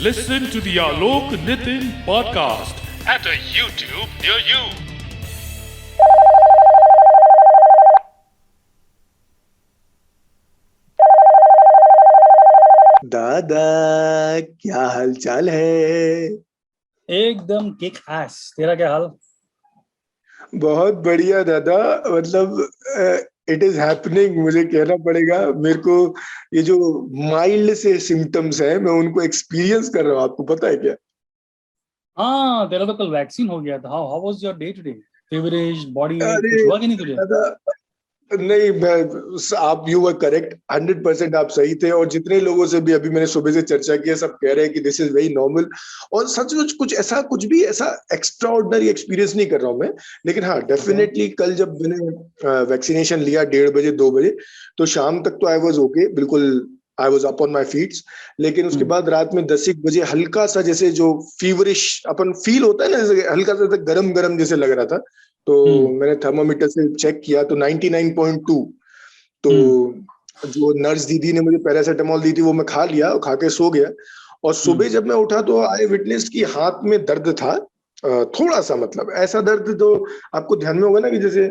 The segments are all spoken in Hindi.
Listen to the Alok Nitin podcast at a YouTube near you. दादा, क्या हाल चाल है? एकदम किक एस। तेरा क्या हाल? बहुत बढ़िया दादा। मतलब इट इज हैपनिंग, मुझे कहना पड़ेगा। मेरे को ये जो माइल्ड से सिम्टम्स हैं, मैं उनको एक्सपीरियंस कर रहा हूँ। आपको पता है क्या? हाँ, तेरा तो कल वैक्सीन हो गया था। How was your day today? Feverish, body एक, अरे कुछ हुआ कि नहीं तुझे? दादा, नहीं, आप यू वर करेक्ट, 100% आप सही थे। और जितने लोगों से भी अभी मैंने सुबह से चर्चा की है, सब कह रहे हैं कि दिस इज वेरी नॉर्मल। और सचमुच कुछ भी ऐसा एक्स्ट्रा ऑर्डिनरी एक्सपीरियंस नहीं कर रहा हूं मैं। लेकिन हाँ, ओके। डेफिनेटली कल जब मैंने वैक्सीनेशन लिया 1:30 बजे 2 बजे, तो शाम तक तो आई वॉज ओके, बिल्कुल I was up on my feets. लेकिन उसके बाद रात में 10-1 बजे हल्का सा, जैसे जो फीवरिश अपन फील होता है ना, जैसे हल्का सा गरम गरम जैसे लग रहा था। तो मैंने थर्मोमीटर से चेक किया तो 99.2। तो जो नर्स दीदी ने मुझे पैरासीटामोल दी थी वो मैं खा लिया और खा के सो गया। और सुबह जब मैं उठा तो आई विटनेस की हाथ में दर्द था, थोड़ा सा, मतलब ऐसा दर्द तो आपको ध्यान में होगा ना, कि जैसे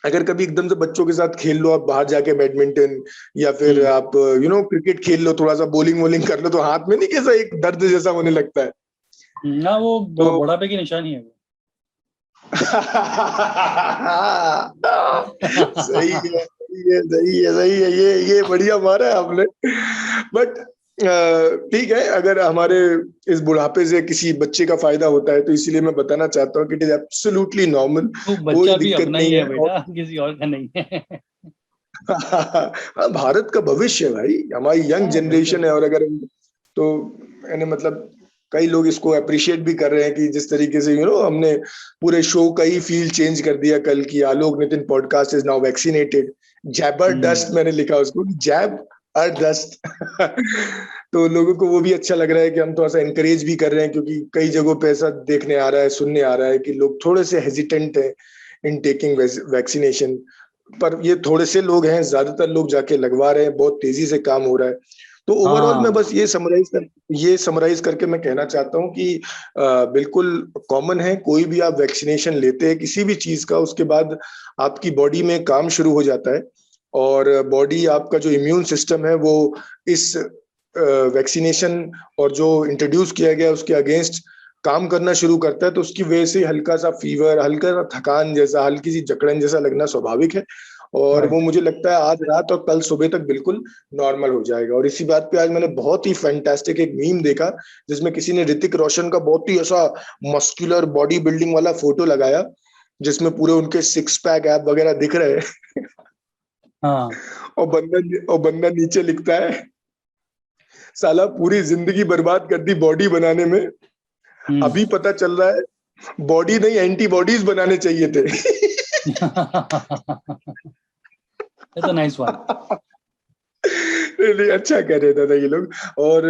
अगर कभी एकदम से बच्चों के साथ खेल लो, आप बाहर जाके बैडमिंटन, या फिर आप क्रिकेट खेल लो, थोड़ा सा बॉलिंग वॉलिंग कर लो, तो हाथ में नहीं कैसा एक दर्द जैसा होने लगता है। ना, वो तो बुढ़ापे की निशानी है वो। सही है, सही है, सही है, सही है। ये बढ़िया मारा है आपने। बट ठीक है, अगर हमारे इस बुढ़ापे से किसी बच्चे का फायदा होता है तो इसीलिए मैं बताना चाहता हूँ कि इट इज एब्सोल्युटली नॉर्मल। वो कोई बच्चा भी दिक्कत अपना ही नहीं है है। और बेटा, किसी और का नहीं है। हाँ, भारत का भविष्य है भाई, हमारी यंग हाँ, जनरेशन बिल्कुल। है। और अगर तो मैंने मतलब कई लोग इसको अप्रिशिएट भी कर रहे हैं कि जिस तरीके से हमने पूरे शो का ही फील चेंज कर दिया कल की। Alok Nitin podcast is now vaccinated. जबरदस्त मैंने लिखा उसको, जैब और दस्त। तो लोगों को वो भी अच्छा लग रहा है कि हम थोड़ा सा एनकरेज भी कर रहे हैं, क्योंकि कई जगहों पे ऐसा देखने आ रहा है, सुनने आ रहा है कि लोग थोड़े से हेजिटेंट हैं इन टेकिंग वैक्सीनेशन। पर ये थोड़े से लोग हैं, ज्यादातर लोग जाके लगवा रहे हैं, बहुत तेजी से काम हो रहा है। तो ओवरऑल मैं बस हाँ, ये समराइज करके मैं कहना चाहता हूँ कि बिल्कुल कॉमन है। कोई भी आप वैक्सीनेशन लेते हैं किसी भी चीज का, उसके बाद आपकी बॉडी में काम शुरू हो जाता है। और बॉडी, आपका जो इम्यून सिस्टम है, वो इस वैक्सीनेशन और जो इंट्रोड्यूस किया गया उसके अगेंस्ट काम करना शुरू करता है। तो उसकी वजह से हल्का सा फीवर, हल्का सा थकान जैसा, हल्की सी जकड़न जैसा लगना स्वाभाविक है। और वो राइट। मुझे लगता है आज रात और कल सुबह तक बिल्कुल नॉर्मल हो जाएगा। और इसी बात पे आज मैंने बहुत ही फैंटास्टिक एक मीम देखा, जिसमें किसी ने ऋतिक रोशन का बहुत ही ऐसा मस्कुलर बॉडी बिल्डिंग वाला फोटो लगाया, जिसमें पूरे उनके सिक्स पैक ऐप वगैरह दिख रहे हैं। हाँ। और बंदा नीचे लिखता है, साला पूरी जिंदगी बर्बाद कर दी बॉडी बनाने में, हम्म। अभी पता चल रहा है बॉडी नहीं एंटीबॉडीज बनाने चाहिए थे। That's a nice one. नहीं, अच्छा कर रहे दादा ये लोग। और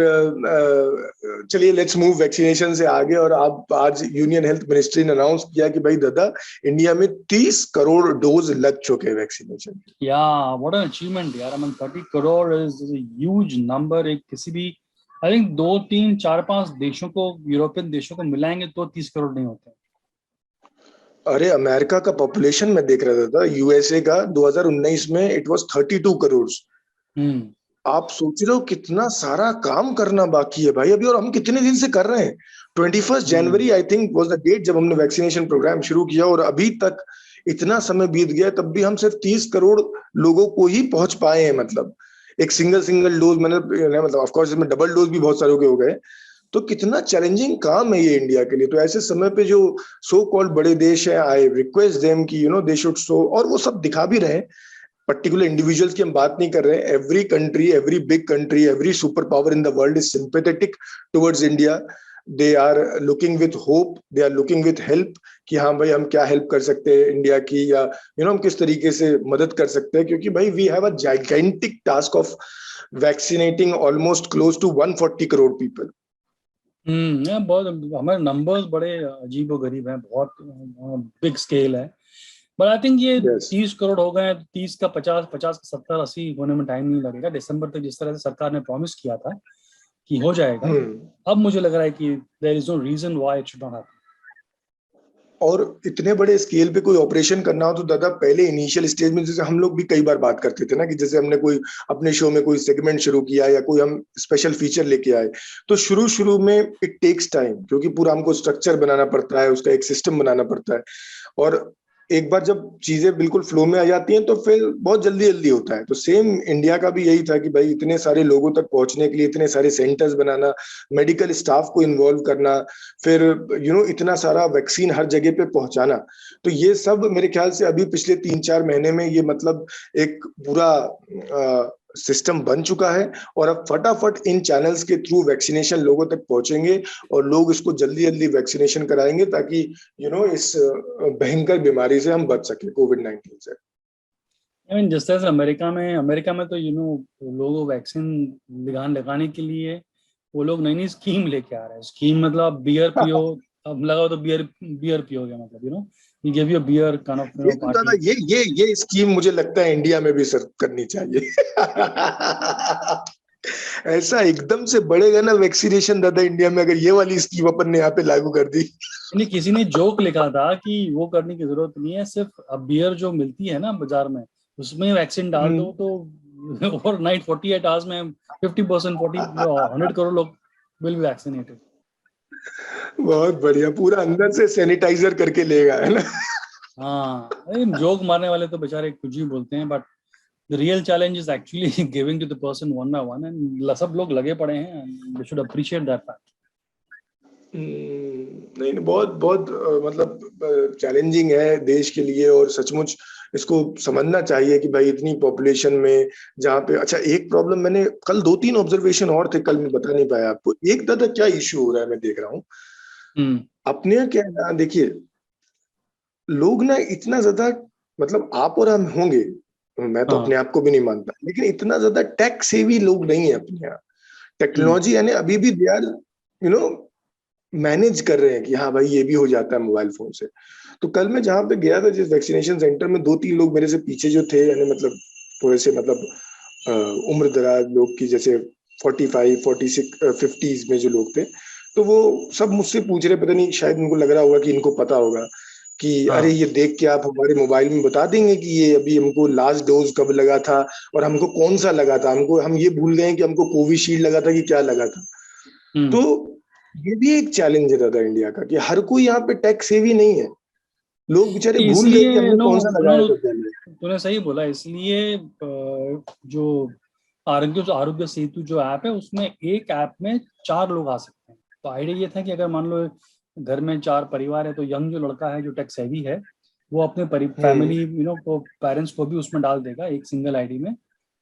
चलिए, लेट्स मूव वैक्सीनेशन से आगे। और आप आज यूनियन हेल्थ मिनिस्ट्री ने अनाउंस किया कि भाई दादा, इंडिया में 30 करोड़ डोज लग चुके हैं vaccination. Yeah, what an achievement यार। I mean 30 crore is a huge number। एक किसी भी, आई थिंक 2 3 4 5 देशों को, यूरोपियन देशों को मिलाएंगे तो 30 करोड़ नहीं होते। अरे, अमेरिका का पॉपुलेशन मैं देख रहा था, यूएसए का 2019 में इट वाज 32 करोड़। हम्म। आप सोच रहे हो कितना सारा काम करना बाकी है भाई अभी, और हम कितने दिन से कर रहे हैं। 21 जनवरी I think was the date जब हमने वैक्सीनेशन प्रोग्राम शुरू किया, और अभी तक इतना समय बीत गया, तब भी हम सिर्फ 30 करोड़ लोगों को ही पहुंच पाए हैं। मतलब एक सिंगल सिंगल डोज, मैंने मतलब ऑफ कोर्स इसमें डबल डोज भी बहुत सारे के हो गए। तो कितना चैलेंजिंग काम है ये इंडिया के लिए। तो ऐसे समय पे जो सो कॉल्ड बड़े देश हैं, आई रिक्वेस्ट देम कि दे शुड शो, और वो सब दिखा भी रहे हैं। पर्टिकुलर इंडिविजुअल्स की हम बात नहीं कर रहे हैं। Every country, every big country, every super power in the world is sympathetic towards India. They are looking with hope, they are looking with help, कि हाँ भाई हम क्या हेल्प कर सकते हैं इंडिया की, या हम किस तरीके से मदद कर सकते हैं। क्योंकि भाई we have a gigantic task of vaccinating almost close to 140 crore people. ये बहुत, हमारे नंबर्स बड़े अजीब व गरीब हैं, बहुत बिग स्केल है। बट आई थिंक ये यस, 30 करोड़ हो गए हैं, 30 का 50, 50 का 70, 80 होने में टाइम नहीं लगेगा। दिसंबर तक जिस तरह से सरकार ने प्रॉमिस किया था कि हो जाएगा, हम्म। अब मुझे लग रहा है कि there is no reason why it should not happen. और इतने बड़े स्केल पे कोई ऑपरेशन करना हो तो दादा पहले इनिशियल स्टेज में, जैसे हम लोग भी कई बार बात करते थे ना, कि जैसे हमने कोई अपने शो में कोई सेगमेंट शुरू किया या कोई हम स्पेशल फीचर लेके आए, तो शुरू शुरू में इट टेक्स टाइम, क्योंकि पूरा हमको स्ट्रक्चर बनाना पड़ता है, उसका एक सिस्टम बनाना पड़ता है। और एक बार जब चीजें बिल्कुल फ्लो में आ जाती हैं तो फिर बहुत जल्दी जल्दी होता है। तो सेम इंडिया का भी यही था कि भाई इतने सारे लोगों तक पहुंचने के लिए इतने सारे सेंटर्स बनाना, मेडिकल स्टाफ को इन्वॉल्व करना, फिर इतना सारा वैक्सीन हर जगह पे पहुंचाना। तो ये सब मेरे ख्याल से अभी पिछले 3-4 महीने में ये मतलब एक पूरा सिस्टम बन चुका है। और अब फटाफट इन चैनल्स के थ्रू वैक्सीनेशन लोगों तक पहुंचेंगे और लोग इसको जल्दी जल्दी वैक्सीनेशन कराएंगे, ताकि इस भयंकर बीमारी से हम बच सके, कोविड-19 से। आई मीन जिस तरह से अमेरिका में तो लोगों को वैक्सीन लगाने के लिए वो लोग नई नई स्कीम लेके आ रहे हैं। स्कीम मतलब बियर पियो, अब लगाओ तो बियर बियर पियोगे, मतलब he give you beer kind of लेकिन दादा पार्टी। ये स्कीम मुझे लगता है इंडिया में भी सर करनी चाहिए। ऐसा एकदम से बढ़ेगा ना वैक्सीनेशन दादा इंडिया में, अगर ये वाली स्कीम अपन ने यहाँ पे लागू कर दी। यानी किसी ने जोक लिखा था कि वो करने की जरूरत नहीं है, सिर्फ अब बियर जो मिलती है ना बाजार में उसमें वैक्सीन डाल दो तो ओवरनाइट 48 आवर्स में 50% 100 करोड़ लोग विल बी वैक्सीनेटेड। बहुत बढ़िया, पूरा अंदर से सैनिटाइजर करके लेगा, है ना। हाँ, अरे जोक मारने वाले तो बेचारे कुछ भी बोलते हैं, but the real challenge is actually giving to the person one by one, and सब लोग लगे पड़े हैं, they should appreciate that fact. नहीं नहीं, बहुत बहुत मतलब चैलेंजिंग है देश के लिए, और सचमुच इसको समझना चाहिए कि भाई इतनी पॉपुलेशन में जहाँ पे, अच्छा एक प्रॉब्लम मैंने कल 2-3 ऑब्जर्वेशन और थे, कल मैं बता नहीं पाया आपको। एक दादा क्या इश्यू हो रहा है मैं देख रहा हूँ हम्म। अपने यहाँ, क्या है ना, देखिए लोग ना इतना ज्यादा, मतलब आप और हम होंगे, मैं तो अपने हाँ। आप को भी नहीं मानता, लेकिन इतना ज्यादा टेक सेवी लोग नहीं है अपने यहाँ। हम्म। टेक्नोलॉजी यानी अभी भी they are you know manage कर रहे हैं कि हाँ भाई ये भी हो जाता है मोबाइल फोन से। तो कल मैं जहाँ पे गया था जिस वैक्सीनेशन सेंटर में, 2-3 लोग मेरे से पीछे जो थे, यानी मतलब थोड़े से मतलब उम्र दराज लोग की, जैसे 45 46 50s में जो लोग थे, तो वो सब मुझसे पूछ रहे, पता नहीं शायद उनको लग रहा होगा कि इनको पता होगा कि अरे हाँ। ये देख के आप हमारे मोबाइल में बता देंगे कि ये अभी हमको लास्ट डोज कब लगा था और हमको कौन सा लगा था, हमको हम ये भूल गए कि हमको कोविशील्ड लगा था कि क्या लगा था। हम्म। तो ये भी एक चैलेंज है दादा इंडिया का, कि हर कोई यहाँ पे टेक सेवी नहीं है। लोग बेचारे भूल गए कि इसलिए हमने नो कौन सा नो लगाया नो था पहले। तूने सही बोला। इसलिए जो आरोग्य सेतु जो ऐप है उसमें एक ऐप में 4 लोग आ सकते हैं। तो आइडिया ये था कि अगर मान लो घर में 4 परिवार है, तो यंग जो लड़का है जो टेक सेवी है वो अपने हम्म। फैमिली को पेरेंट्स को भी उसमें डाल देगा एक सिंगल आईडी में।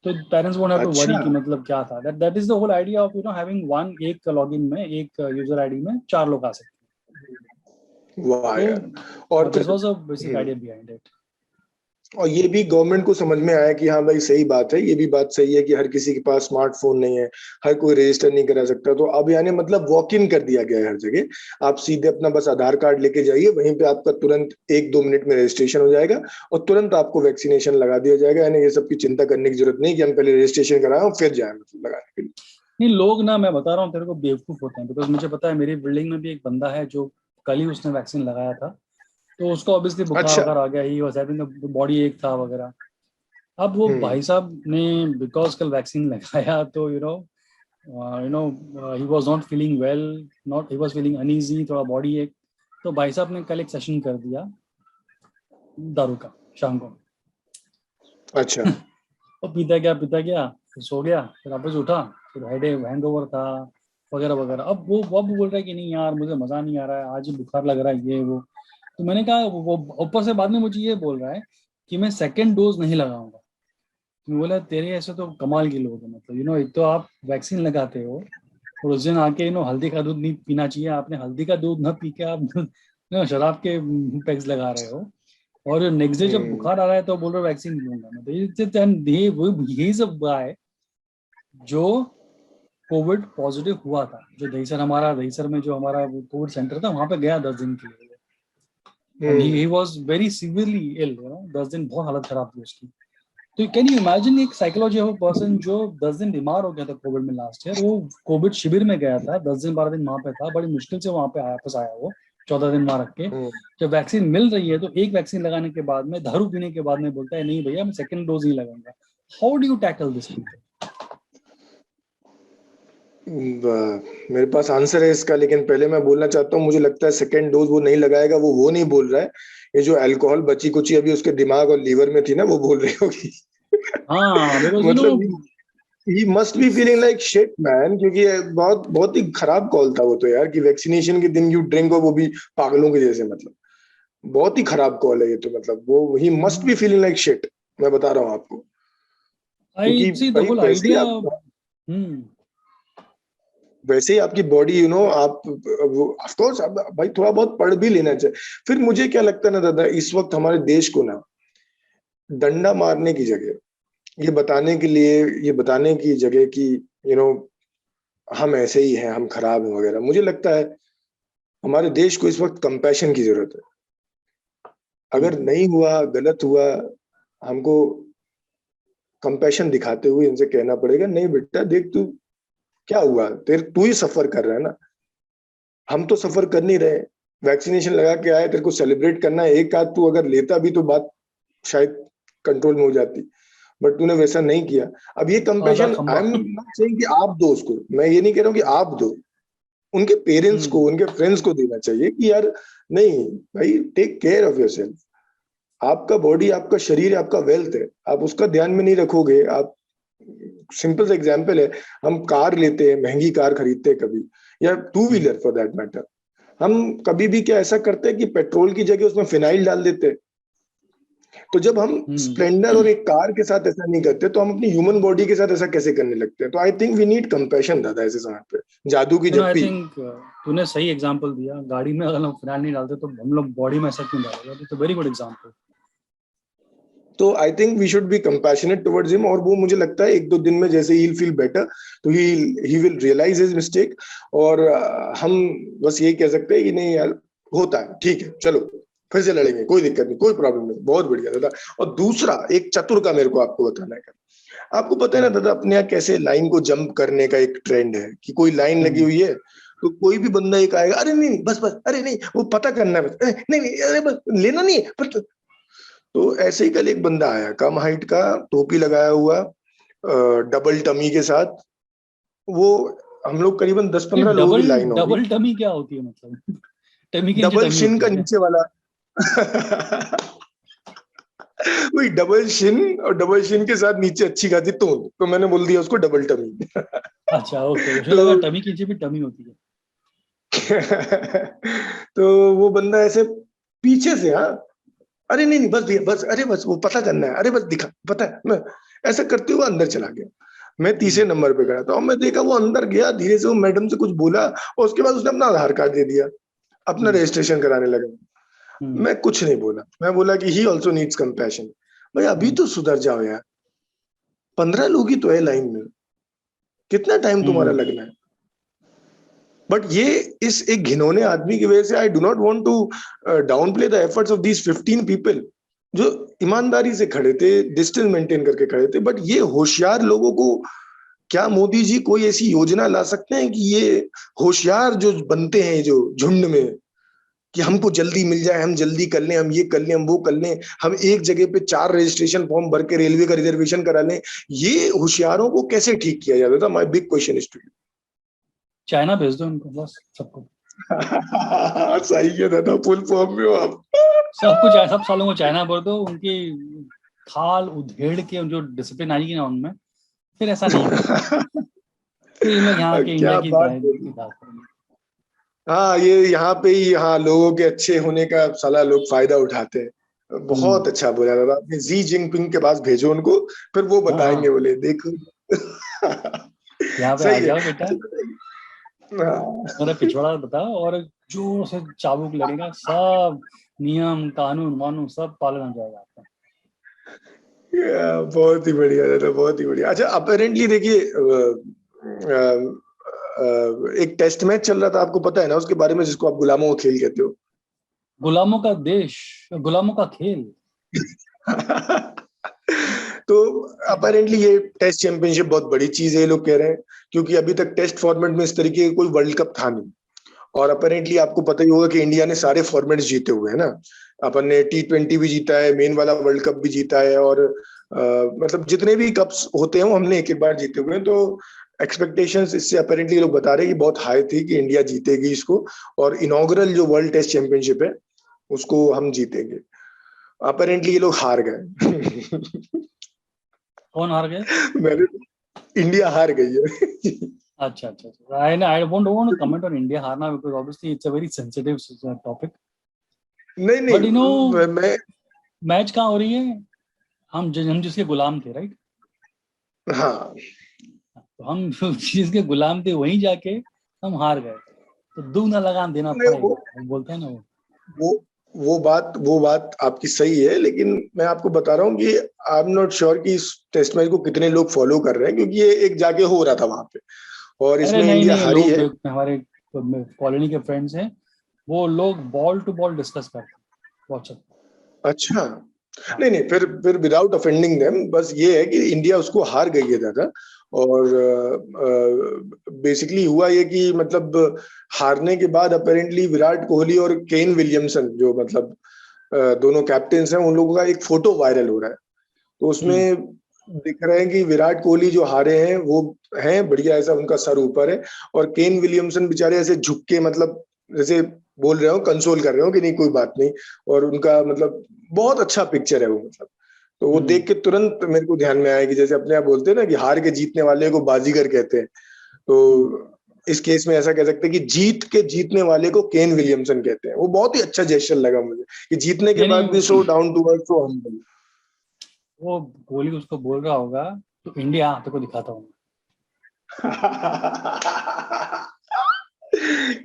तो parents won't have to worry अच्छा। कि मतलब क्या था। That is the whole idea of having one, एक लॉगिन में एक यूजर आईडी में 4 लोग आ सकते वाह हैं। यार। और तो दिस फिर was a basic idea behind it. और ये भी गवर्नमेंट को समझ में आया कि हाँ भाई सही बात है, ये भी बात सही है कि हर किसी के पास स्मार्टफोन नहीं है, हर कोई रजिस्टर नहीं करा सकता। तो अब यानी मतलब वॉक इन कर दिया गया है हर जगह। आप सीधे अपना बस आधार कार्ड लेके जाइए, वहीं पे आपका तुरंत 1-2 मिनट में रजिस्ट्रेशन हो जाएगा और तुरंत आपको वैक्सीनेशन लगा दिया जाएगा। यानी ये सब की चिंता करने की जरूरत नहीं कि हम पहले रजिस्ट्रेशन कराएं और फिर जाए मतलब लगाने के लिए। नहीं, लोग ना, मैं बता रहा हूँ तेरे को, बेवकूफ होते हैं। बिकॉज मुझे पता है मेरी बिल्डिंग में भी एक बंदा है जो कल ही उसने वैक्सीन लगाया था। तो उसको ऑब्वियसली बुखार अच्छा। वगैरह आ गया, ही वाज हैविंग बॉडी एक था वगैरह। अब वो हम्म। भाई साहब ने बिकॉज कल वैक्सीन लगाया तो he was not feeling well, not he was feeling uneasy, थोड़ा बॉडी एक। तो भाई साहब ने कल एक सेशन कर दिया दारू का शाम को। अच्छा। वो पीता गया, फिर सो गया, फिर वापस उठा, फिर हैंगओवर था वगैरह वगैरह। अब वो बोल रहा है कि नहीं यार मुझे मजा नहीं आ रहा है, आज ही बुखार लग रहा है ये वो। तो मैंने कहा, वो ऊपर से बाद में मुझे ये बोल रहा है कि मैं सेकेंड डोज नहीं लगाऊंगा। मैं बोला तेरे ऐसे तो कमाल के लोग हैं, मतलब एक तो आप वैक्सीन लगाते हो और उस दिन आके हल्दी का दूध नहीं पीना चाहिए, आपने हल्दी का दूध ना पी के आप शराब के पैक्स लगा रहे हो। और नेक्स्ट डे जब हम्म। बुखार आ रहा है तो बोल रहे हो वैक्सीन लूंगा मैं। तो यही सब है जो कोविड पॉजिटिव हुआ था, जो दहीसर में जो हमारा कोविड सेंटर था वहां पे गया 10 दिन के लिए। And he hmm. Was very severely ill, 10 दिन बहुत हालत खराब थी उसकी। तो कैन यू इमेजिन एक साइकोलॉजी ऑफ पर्सन जो 10 दिन बीमार हो गया था कोविड में लास्ट ईयर, वो कोविड शिविर में गया था, 10 दिन 12 दिन वहां पे था, बड़ी मुश्किल से वहां पे वापस आया वो, 14 दिन वहां रख के। जब वैक्सीन मिल रही है तो एक वैक्सीन लगाने के बाद में, दारू पीने के बाद में बोलता है नहीं भैया मैं सेकंड डोज नहीं लगाऊंगा। How do you tackle this thing? मेरे पास आंसर है इसका, लेकिन पहले मैं बोलना चाहता हूँ, मुझे लगता है सेकेंड डोज वो नहीं लगाएगा, वो नहीं बोल रहा है, ये जो अल्कोहल बची कुची अभी उसके दिमाग और लीवर में थी ना, वो बोल रही होगी। हाँ, मतलब he must be feeling like shit man, क्योंकि बहुत बहुत ही खराब कॉल था वो तो यार, कि वैक्सीनेशन के दिन यू ड्रिंक हो, वो भी पागलों के जैसे, मतलब बहुत ही खराब कॉल है ये तो, मतलब वो he must be feeling like shit, मैं बता रहा हूँ आपको, आई सी द होल आइडिया। वैसे ही आपकी बॉडी यू नो, आप ऑफ कोर्स भाई थोड़ा बहुत पढ़ भी लेना चाहिए। फिर मुझे क्या लगता है ना दादा, इस वक्त हमारे देश को ना डंडा मारने की जगह, ये बताने के लिए, ये बताने की जगह कि यू नो हम ऐसे ही हैं, हम खराब हैं वगैरह, मुझे लगता है हमारे देश को इस वक्त कंपैशन की जरूरत है। अगर नहीं हुआ, गलत हुआ, हमको कंपैशन दिखाते हुए इनसे कहना पड़ेगा, नहीं बेटा देख तू क्या हुआ, तू ही सफर कर रहा है ना, हम तो सफर कर नहीं रहे। वैक्सीनेशन लगा के आए, तेरे को सेलिब्रेट करना है, एक आध तू अगर लेता भी तो बात शायद कंट्रोल में हो जाती, बट तूने वैसा नहीं किया। अब ये compassion, I am not saying कि आप दो उसको, मैं ये नहीं कह रहा हूँ कि आप दो, उनके पेरेंट्स को, उनके फ्रेंड्स को देना चाहिए कि यार नहीं भाई, टेक केयर ऑफ योरसेल्फ, आपका बॉडी, आपका शरीर, आपका वेल्थ है, आप उसका ध्यान में नहीं रखोगे। आप सिंपल सा एग्जांपल है, हम कार लेते हैं, महंगी कार खरीदते हैं कभी, या two wheeler for that matter, हम कभी भी क्या ऐसा करते हैं कि पेट्रोल की जगह उसमें फिनाइल डाल देते हैं। तो जब हम स्प्लेंडर और एक कार के साथ ऐसा नहीं करते, तो हम अपनी ह्यूमन बॉडी के साथ ऐसा कैसे करने लगते हैं? तो I think we need compassion दादा ऐसे समय पे, जादू की आई जप्पी। थिंक तूने सही एग्जांपल दिया, गाड़ी में अगर हम फिनाइल नहीं डालते तो हम लोग बॉडी में ऐसा क्यों डालेंगे? तो वेरी गुड एग्जांपल। तो I think we should be compassionate towards him, और वो मुझे लगता है एक दो दिन में जैसे ही फील बेटर, तो he will realise his mistake, और हम बस यही कह सकते हैं कि नहीं यार होता है, ठीक है, चलो फिर से लड़ेंगे, कोई दिक्कत नहीं, कोई प्रॉब्लम नहीं, बहुत बढ़िया दादा। और दूसरा एक चतुर का मेरे को आपको बताना है, आपको पता है ना दादा, अपने यहाँ कैसे लाइन को जंप करने का एक ट्रेंड है, कि कोई लाइन लगी हुई है तो कोई भी बंदा एक आएगा, अरे नहीं बस बस, अरे नहीं वो पता करना है, बस नहीं नहीं, अरे बस लेना नहीं है। तो ऐसे ही कल एक बंदा आया, कम हाइट का, टोपी लगाया हुआ, डबल टमी के साथ, वो हम लोग करीबन 10-15 लोगों की लाइन होगी। डबल टमी क्या होती है मतलब? टमी के डबल शिन का नीचे वाला। वही डबल शिन, और डबल शिन के साथ नीचे अच्छी खासी तोंद, तो मैंने बोल दिया उसको डबल टमी। अच्छा ओके, मुझे लगा टमी के नीचे भी टमी होती है। तो वो बंदा ऐसे पीछे से, हाँ अरे नहीं नहीं बस भैया बस, अरे बस वो पता करना है, अरे बस दिखा पता है, मैं ऐसा करते हुए अंदर चला गया। मैं तीसरे नंबर पे खड़ा था, और मैं देखा वो अंदर गया, धीरे से वो मैडम से कुछ बोला, और उसके बाद उसने अपना आधार कार्ड दे दिया, अपना रजिस्ट्रेशन कराने लगा। मैं कुछ नहीं बोला, मैं बोला कि ही ऑल्सो नीड्स कंपैशन। भाई अभी तो सुधर जाओ यार, 15 लोग ही तो है लाइन में, कितना टाइम तुम्हारा लगना है? बट ये इस एक घिनौने आदमी की वजह से, I do not want to downplay the efforts of these 15 people जो ईमानदारी से खड़े थे, डिस्टेंस मेंटेन करके खड़े थे। बट ये होशियार लोगों को, क्या मोदी जी कोई ऐसी योजना ला सकते हैं कि ये होशियार जो बनते हैं जो झुंड में, कि हमको जल्दी मिल जाए, हम जल्दी कर लें, हम ये कर लें, हम वो कर लें, हम एक जगह पे 4 रजिस्ट्रेशन फॉर्म भर के रेलवे का रिजर्वेशन करा लें, ये होशियारों को कैसे ठीक किया जाता था? My big question is to you. China भेज दो उनको बस, सबको। सही है दादा, फुल फॉर्म में हो आप। सब कुछ, सब सालों को चाइना भर दो, उनकी खाल उधेड़ के जो डिसिप्लिन आएगी ना उनमें, फिर ऐसा नहीं होगा। फिर इन लोग यहाँ के इंडिया की बात करेंगे। हाँ ये यहाँ पे ही, हाँ लोगों के अच्छे होने का साला लोग फायदा उठाते हैं। बहुत अच्छा बोला दादा आपने, जी जिनपिंग के पास भेजो उनको, फिर वो बताएंगे, बोले देखो। यहाँ पे आ जाओ बेटा, मेरा पिछवाड़ा बताओ, और जोर से चाबुक लगेगा, सब नियम कानून वानून सब पालन हो जाएगा आपका। बहुत ही बढ़िया दादा, बहुत ही बढ़िया। अच्छा अपेरेंटली देखिए, एक टेस्ट मैच चल रहा था, आपको पता है ना उसके बारे में, जिसको आप गुलामों का खेल कहते हो? गुलामों का देश, गुलामों का खेल। तो अपेरेंटली ये टेस्ट चैंपियनशिप बहुत बड़ी चीज है, ये लोग कह रहे हैं, क्योंकि अभी तक टेस्ट फॉर्मेट में इस तरीके का कोई वर्ल्ड कप था नहीं। और अपेरेंटली आपको पता ही होगा कि इंडिया ने सारे फॉर्मेट्स जीते हुए हैं ना। अपन ने T20 भी जीता है, मेन वाला वर्ल्ड कप भी जीता है, और मतलब जितने भी कप्स होते हैं वो हमने एक एक बार जीते हुए हैं। तो एक्सपेक्टेशंस इससे अपेरेंटली लोग बता रहे हैं कि बहुत हाई थी कि इंडिया जीतेगी इसको, और इनॉग्रल जो वर्ल्ड टेस्ट चैंपियनशिप है उसको हम जीतेंगे। अपेरेंटली ये लोग हार गए। कौन हार गए? मैंने इंडिया हार गई है। अच्छा अच्छा अच्छा। I won't want to comment on India हारना because obviously it's a very sensitive topic. नहीं But you know, नहीं, मैं मैच कहाँ हो रही है? हम जिसके गुलाम थे, राइट? हाँ, तो हम जिसके गुलाम थे वहीं जाके हम हार गए, तो दुगना लगान देना नहीं पड़ेगा, वो बोलते हैं ना वो वो बात आपकी सही है, लेकिन मैं आपको बता रहा हूँ कि आई एम नॉट श्योर कि इस टेस्ट मैच को कितने लोग फॉलो कर रहे हैं, क्योंकि ये एक जाके हो रहा था वहां पे, और अरे इसमें नहीं इंडिया नहीं, हारी है। लोग हमारे कॉलोनी के फ्रेंड्स हैं, वो लोग बॉल टू बॉल डिस्कस करते हैं व्हाट्सएप। अच्छा, नहीं नहीं, फिर विदाउट ऑफेंडिंग देम, बस ये है कि इंडिया उसको हार गई है दादा। और बेसिकली हुआ ये कि मतलब हारने के बाद अपेरेंटली विराट कोहली और केन विलियमसन जो मतलब दोनों कैप्टन्स हैं, उन लोगों का एक फोटो वायरल हो रहा है। तो उसमें दिख रहे हैं कि विराट कोहली जो हारे हैं वो हैं बढ़िया, ऐसा उनका सर ऊपर है, और केन विलियमसन बेचारे ऐसे झुक के मतलब जैसे बोल रहे हो, कंसोल कर रहे हो कि नहीं कोई बात नहीं, और उनका मतलब बहुत अच्छा पिक्चर है वो, मतलब तो वो देख के तुरंत मेरे को ध्यान में आया कि जैसे अपने आप बोलते हैं ना कि हार के जीतने वाले को बाजीगर कहते हैं, तो इस केस में ऐसा कह सकते हैं कि जीत के जीतने वाले को केन विलियमसन कहते हैं। वो बहुत ही अच्छा जेस्चर लगा मुझे कि जीतने के नहीं बाद भी नहीं, so down to earth, so humble. वो कोहली उसको बोल रहा होगा तो इंडिया हाथ को दिखाता हूँ।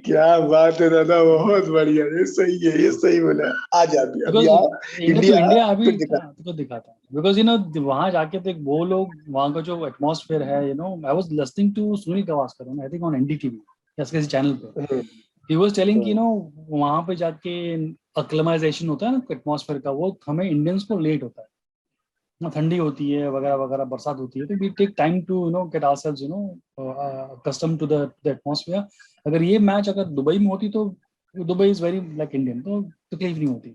क्या बात है दादा, बहुत बढ़िया, ये सही है, ये सही बोला। आ जा अभी बिकॉज आ, इंडिया तो इंडिया इंडिया अभी फिर दिखा। हाथ को दिखाता है, बिकॉज वहां जाके तो एक वो लोग वहां का जो एटमॉस्फेयर है, I was listening to Sunil Gavaskar I think on NDTV या किसी चैनल पे, हम्म, ही वाज टेलिंग कि हम्म, वहां पे जाके अक्लेमाइजेशन होता है ना एटमॉस्फेयर का, वो हमें इंडियंस को लेट होता है ना, ठंडी होती है वगैरह वगैरह, बरसात होती है, तो we take time to get ourselves custom to the atmosphere. अगर ये मैच अगर दुबई में होती तो Dubai is very like Indian, तो तकलीफ नहीं होती।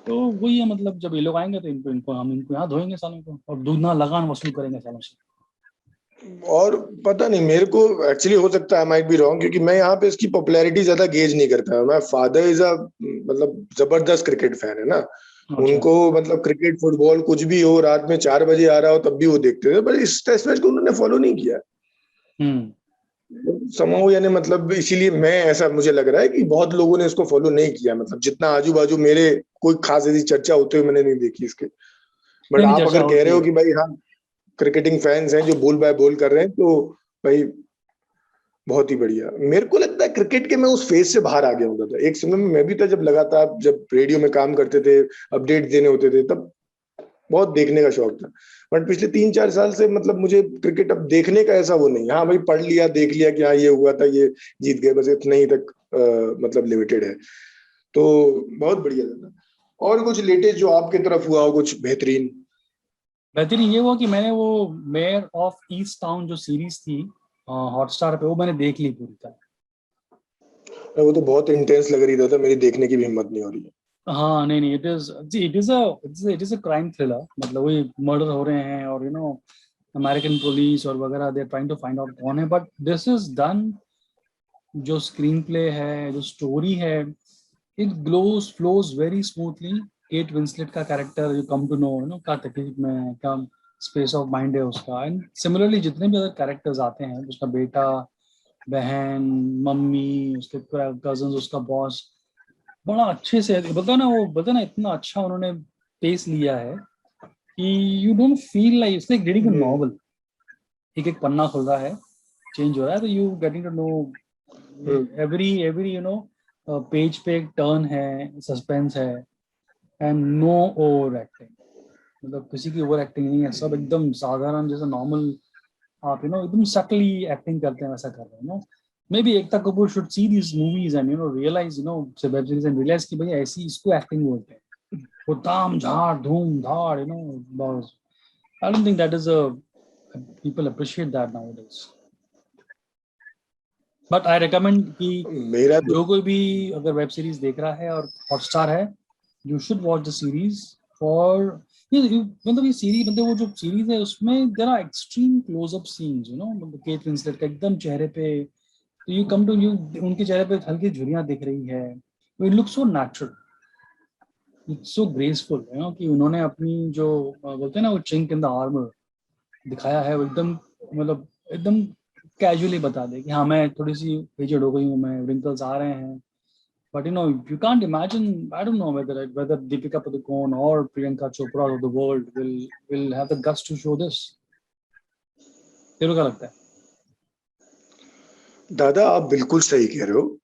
तो वही है, मतलब जब ये लोग आएंगे तो इनको यहाँ धोएंगे सालों को, और दूधना लगान वसूल करेंगे सालों से। और पता नहीं मेरे को, एक्चुअली हो सकता है, माइट बी रॉन्ग, क्योंकि मैं यहाँ पे इसकी पॉपुलैरिटी ज्यादा गेज नहीं करता। मैं फादर इज अ मतलब जबरदस्त क्रिकेट फैन है ना, अच्छा। उनको मतलब क्रिकेट फुटबॉल कुछ भी हो, रात में 4 बजे आ रहा हो तब भी वो देखते थे, पर इस टेस्ट मैच को उन्होंने फॉलो नहीं किया हम्म। समाओ, यानी मतलब इसीलिए मैं, ऐसा मुझे लग रहा है कि बहुत लोगों ने इसको फॉलो नहीं किया, मतलब जितना आजू बाजू मेरे कोई खास ऐसी चर्चा होते हुए मैंने नहीं देखी इसके। बट नहीं नहीं, आप चर्चा अगर कह होती रहे हो है। कि भाई हाँ, क्रिकेटिंग फैंस हैं जो बोल बाय बोल कर रहे हैं, तो भाई बहुत ही बढ़िया। मेरे को लगता है क्रिकेट के मैं उस फेज से बाहर आ गया हूँ दादा। एक समय में मैं भी था जब लगातार, जब रेडियो में काम करते थे, अपडेट देने होते थे, तब बहुत देखने का शौक था। बट पिछले 3-4 साल से मतलब मुझे क्रिकेट अब देखने का ऐसा वो नहीं। हाँ भाई, पढ़ लिया, देख लिया कि हाँ ये हुआ था, ये जीत गए, बस इतना ही तक मतलब लिमिटेड है। तो बहुत बढ़िया दादा। और कुछ लेटेस्ट जो आपके तरफ हुआ हो, कुछ बेहतरीन? बेहतरीन ये हुआ कि मैंने वो मेयर ऑफ ईस्ट टाउन जो सीरीज थी हॉटस्टार पे, वो मैंने देख ली पूरी तरह। वो तो बहुत इंटेंस लग रही था, मेरी देखने की भी हिम्मत नहीं हो रही है। हाँ नहीं नहीं, it is a crime thriller, मतलब वही मर्डर हो रहे हैं और अमेरिकन पुलिस और वगैरह they are trying to find out कौन है, बट दिस इज डन, जो स्क्रीन प्ले है, जो स्टोरी है, it glows flows very smoothly. Kate Winslet का character you come to know क्या तकलीफ में है, क्या स्पेस ऑफ माइंड है उसका, एंड सिमिलरली जितने भी अदर कैरेक्टर्स आते हैं, उसका बेटा, बहन, मम्मी, उसके कजन, उसका बॉस, बड़ा अच्छे से बोलता ना इतना अच्छा उन्होंने पेस लिया है कि you don't feel like it's like reading a hmm, novel. एक एक पन्ना खुल रहा है, चेंज हो रहा है, तो you getting to know hmm, every page पे एक टर्न है, सस्पेंस है, एंड नो ओवर एक्टिंग, मतलब किसी की ओवर एक्टिंग नहीं है, सब एकदम साधारण जैसे नॉर्मल, आप एकदम सटली एक्टिंग करते हैं वैसा कर रहे हैं। Maybe Ekta Kapoor should see these movies and realise web series and realise कि भाई ऐसी इसको एक्टिंग बोलते हैं, वो ताम झाड़ धूम धाड़ I don't think that is people appreciate that nowadays. But I recommend कि मेरा तो जो कोई भी अगर वेब सीरीज देख रहा है और हॉटस्टार है, you should watch the series for मतलब ये सीरीज मतलब वो जो सीरीज है उसमें there are extreme close up scenes, you know, मतलब केट विंसलेट का एकदम चेहरे पे, तो you come to you उनके चेहरे पे हल्की झुर्रियां दिख रही है, it looks so natural, it's so graceful, you know, कि उन्होंने अपनी जो बोलते हैं ना वो chink in the armor दिखाया है, वो एकदम मतलब एकदम कैजुअली बता दे कि हाँ मैं थोड़ी सी एजेड हो गई हूँ, मैं रिंकल्स आ रहे हैं, but you know you can't imagine, I don't know whether Deepika Padukone or Priyanka Chopra of the world will have the guts to show this. तेरे को क्या लगता है? दादा आप बिल्कुल सही कह रहे हो।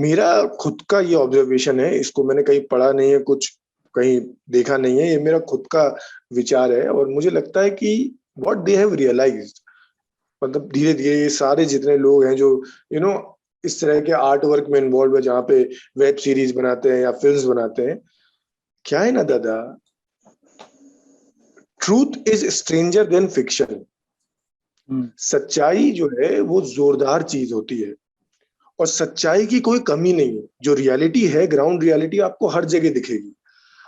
मेरा खुद का ये ऑब्जर्वेशन है, इसको मैंने कहीं पढ़ा नहीं है, कुछ कहीं देखा नहीं है, ये मेरा खुद का विचार है और मुझे लगता है कि व्हाट दे हैव रियलाइज्ड, मतलब धीरे धीरे ये सारे जितने लोग हैं जो इस तरह के आर्ट वर्क में इन्वॉल्व है, जहाँ पे वेब सीरीज बनाते हैं या फिल्म्स बनाते हैं, क्या है ना दादा, truth is stranger then fiction. सच्चाई जो है वो जोरदार चीज होती है और सच्चाई की कोई कमी नहीं है। जो रियलिटी है, ग्राउंड रियलिटी आपको हर जगह दिखेगी।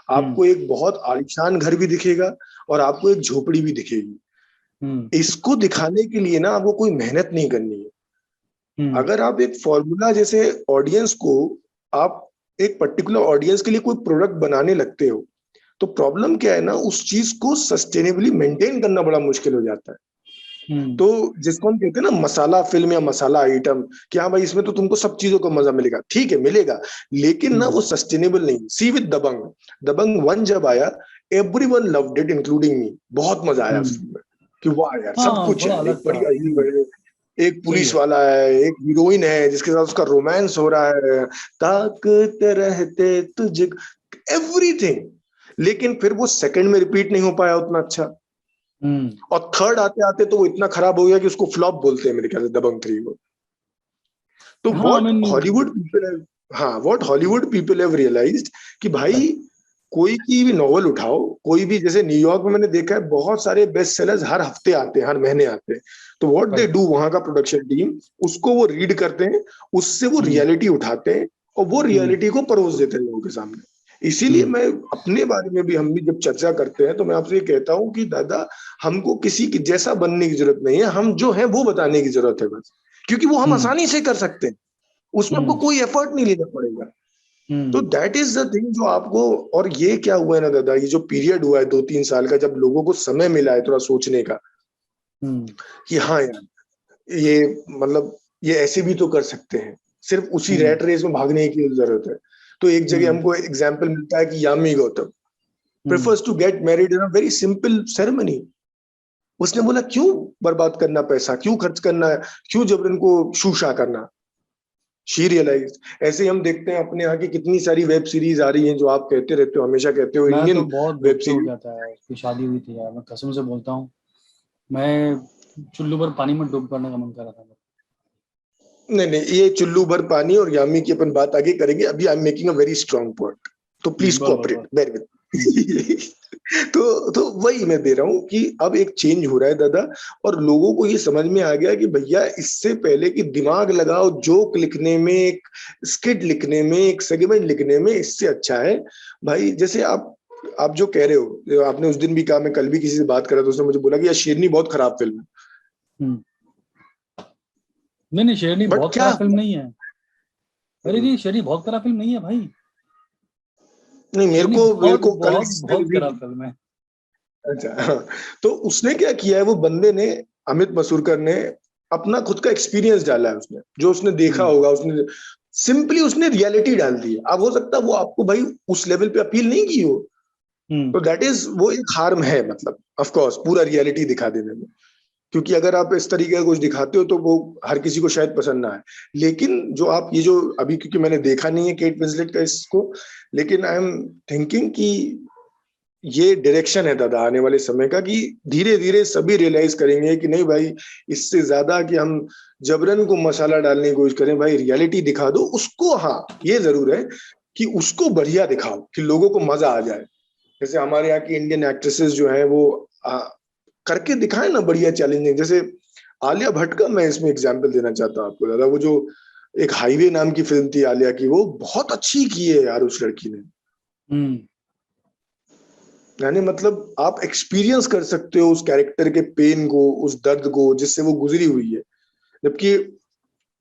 आपको एक बहुत आलीशान घर भी दिखेगा और आपको एक झोपड़ी भी दिखेगी। इसको दिखाने के लिए ना आपको कोई मेहनत नहीं करनी है। अगर आप एक फॉर्मूला जैसे ऑडियंस को, आप एक पर्टिकुलर ऑडियंस के लिए कोई प्रोडक्ट बनाने लगते हो, तो प्रॉब्लम क्या है ना, उस चीज को सस्टेनेबली मेंटेन करना बड़ा मुश्किल हो जाता है। तो जिसको हम कहते हैं ना मसाला फिल्म या मसाला आइटम, कि हाँ भाई इसमें तो तुमको सब चीजों का मजा मिलेगा, ठीक है मिलेगा, लेकिन ना वो सस्टेनेबल नहीं। सी विद दबंग 1 जब आया, everyone loved it including me. बहुत मजा आया उस फिल्म में कि वाह यार सब कुछ है, एक बढ़िया हीरो है, एक पुलिस वाला है, एक हीरोइन है जिसके साथ उसका रोमांस हो रहा है, ताकत रहते तुझे, एवरीथिंग। लेकिन फिर वो सेकंड में रिपीट नहीं हो पाया उतना अच्छा, और थर्ड आते आते तो वो इतना खराब हो गया कि उसको फ्लॉप बोलते हैं मेरे ख्याल से, दबंग 3 को। तो what Hollywood people have realised कि भाई कोई की भी नॉवल उठाओ, कोई भी, जैसे न्यूयॉर्क में मैंने देखा है बहुत सारे बेस्ट सेलर्स हर हफ्ते आते हैं, हर महीने आते हैं। तो व्हाट दे डू, वहां का प्रोडक्शन टीम उसको वो रीड करते हैं, उससे वो रियलिटी उठाते हैं और वो रियलिटी को परोस देते हैं लोगों के सामने। इसीलिए मैं अपने बारे में भी, हम भी जब चर्चा करते हैं तो मैं आपसे ये कहता हूँ कि दादा हमको किसी की जैसा बनने की जरूरत नहीं है, हम जो है वो बताने की जरूरत है बस, क्योंकि वो हम आसानी से कर सकते हैं, उसमें हमको कोई एफर्ट नहीं लेना पड़ेगा। तो दैट इज द थिंग जो आपको, और ये क्या हुआ है ना दादा, ये जो पीरियड हुआ है 2-3 साल का, जब लोगों को समय मिला है थोड़ा सोचने का कि हाँ यार ये मतलब ये ऐसे भी तो कर सकते हैं, सिर्फ उसी रैट रेस में भागने की जरूरत है। तो एक जगह हमको एग्जाम्पल मिलता है कि Yami Gautam prefers to get married in a very simple ceremony. उसने बोला क्यों बर्बाद करना पैसा, क्यों खर्च करना है, क्यों जबरन को शूशा करना। She realise. ऐसे हम देखते हैं अपने यहाँ की कितनी सारी वेब सीरीज आ रही हैं, जो आप कहते रहते हो, हमेशा कहते हो इंडियन तो बहुत वेब हो सीरीज। जाता है, उसकी शादी हुई थी यार, मैं कसम से बोलता हूँ, मैं चुल्लू भर पानी में डूब करने का मन कर रहा था। नहीं, ये चुल्लू भर पानी और यामी की अपन बात आगे करेंगे, अभी I am making a very strong point, तो प्लीज कोऑपरेट, बेयर विद। तो वही मैं दे रहा हूँ कि अब एक चेंज हो रहा है दादा, और लोगों को ये समझ में आ गया कि भैया इससे पहले कि दिमाग लगाओ जोक लिखने में, एक स्किट लिखने में, एक सेगमेंट लिखने में, इससे अच्छा है भाई, जैसे आप जो कह रहे हो, आपने उस दिन भी कहा, मैं कल भी किसी से बात कर रहा था, उसने मुझे बोला कि यार शेरनी बहुत खराब फिल्म है। नहीं शेरनी बहुत खराब फिल्म नहीं है। अरे नहीं, शेरनी बहुत खराब फिल्म नहीं है भाई। नहीं, मेरे को कल बहुत खराब फिल्म है। अच्छा, तो उसने क्या किया है, वो बंदे ने, अमित मसूरकर ने अपना खुद का एक्सपीरियंस डाला है उसने, जो उसने देखा होगा, उसने सिंपली उसने रियलिटी डाल दी है। अब हो सकता है वो आपको भाई उस लेवल पे अपील नहीं की हो, तो दैट इज, वो एक हार्म है, मतलब ऑफ कोर्स पूरा रियलिटी दिखा देने में, क्योंकि अगर आप इस तरीके का कुछ दिखाते हो तो वो हर किसी को शायद पसंद ना आए। लेकिन जो आप ये जो अभी, क्योंकि मैंने देखा नहीं है केट विंसलेट का इसको, लेकिन आई एम थिंकिंग कि ये डायरेक्शन है दादा आने वाले समय का, कि धीरे धीरे सभी रियलाइज करेंगे कि नहीं भाई, इससे ज्यादा कि हम जबरन को मसाला डालने की कोशिश करें, भाई रियलिटी दिखा दो उसको। हाँ ये जरूर है कि उसको बढ़िया दिखाओ कि लोगों को मजा आ जाए। जैसे हमारे यहाँ की इंडियन एक्ट्रेसेस जो है वो करके दिखाए ना बढ़िया चैलेंजिंग। जैसे आलिया भट्ट का मैं इसमें एग्जाम्पल देना चाहता हूँ आपको दादा, वो जो एक हाईवे नाम की फिल्म थी आलिया की, वो बहुत अच्छी की है यार उस लड़की ने। हम्म यानी मतलब आप एक्सपीरियंस कर सकते हो उस कैरेक्टर के पेन को, उस दर्द को जिससे वो गुजरी हुई है। जबकि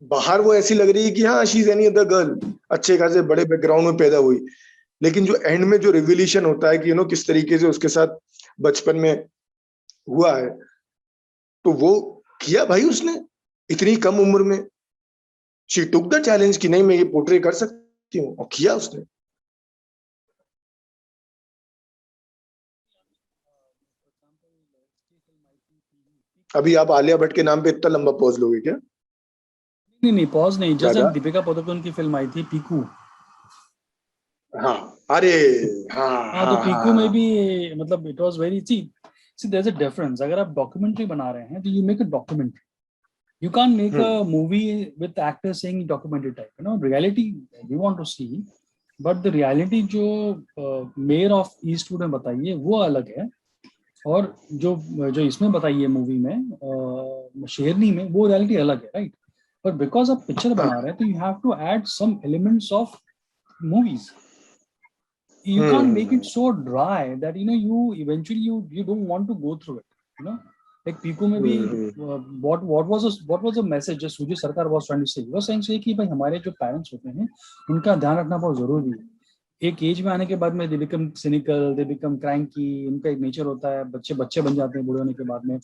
बाहर वो ऐसी लग रही है कि हाँ she is any other girl, अच्छे खासे बड़े बैकग्राउंड में पैदा हुई, लेकिन जो एंड में जो रिविलेशन होता है कि किस तरीके से उसके साथ बचपन में हुआ है, तो वो किया भाई उसने इतनी कम उम्र में। शी टुक द चैलेंज कि नहीं मैं ये पोर्ट्रे कर सकती हूँ, और किया उसने। अभी आप आलिया भट्ट के नाम पे इतना लंबा पॉज लोगे क्या नहीं नहीं, पॉज नहीं, जैसे दादा? दीपिका पादुकोण की फिल्म आई थी पीकू। हाँ, अरे हाँ हाँ, तो हाँ हाँ पीकू में हाँ। भी मतलब it was very see see there is a difference. अगर आप डॉक्यूमेंट्री बना रहे हैं तो you make a documentary, you can't make a hmm movie with actors saying documentary type, reality we want to see, but the reality जो मेयर ऑफ ईस्टवुड में बताई है वो अलग है, और जो जो इसमें बताई है मूवी में शेरनी में, वो रियलिटी अलग है, राइट? पर बिकॉज आप पिक्चर हाँ बना रहे हैं तो you have to add some elements of movies. You can't make it hmm so dry that you eventually you don't want to go through it, like Piku में भी what was the message जो सूजी सरकार was trying to say? वो saying से कि भाई हमारे जो पेरेंट्स होते हैं उनका ध्यान रखना बहुत जरूरी है। एक एज में आने के बाद में they become cynical, they become cranky, उनका एक नेचर होता है, बच्चे बच्चे बन जाते हैं बूढ़े होने के बाद में।